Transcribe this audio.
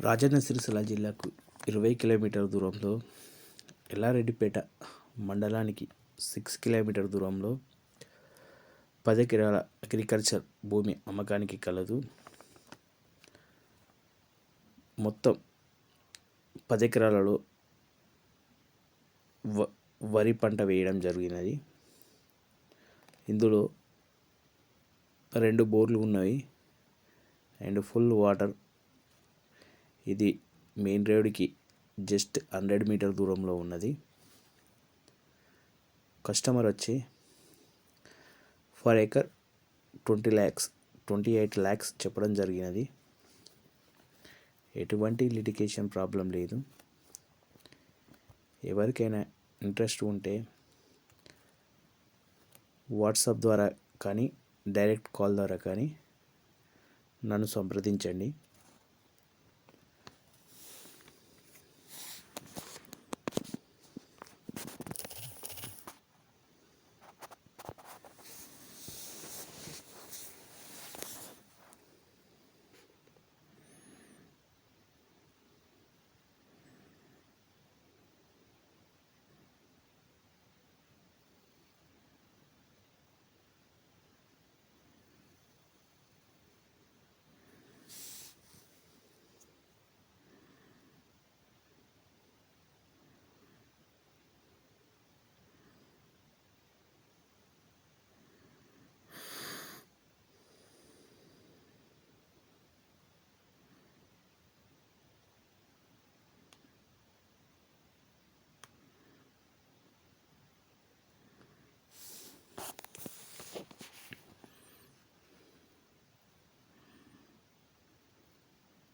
రాజన్న సిరిసిల్ల జిల్లాకు 20 కిలోమీటర్ల దూరంలో ఎల్లారెడ్డిపేట మండలానికి 6 కిలోమీటర్ దూరంలో 10 ఎకరాల అగ్రికల్చర్ భూమి అమ్మకానికి కలదు. మొత్తం 10 ఎకరాలలో వరి పంట వేయడం జరిగినది. ఇందులో 2 బోర్లు ఉన్నవి అండ్ ఫుల్ వాటర్. ఇది మెయిన్ రోడ్కి జస్ట్ 100 మీటర్ దూరంలో ఉన్నది. కస్టమర్ వచ్చి ఫర్ ఏకర్ 28 lakhs చెప్పడం జరిగినది. ఎటువంటి లిటిగేషన్ ప్రాబ్లం లేదు. ఎవరికైనా ఇంట్రెస్ట్ ఉంటే వాట్సాప్ ద్వారా కానీ డైరెక్ట్ కాల్ ద్వారా కానీ నన్ను సంప్రదించండి.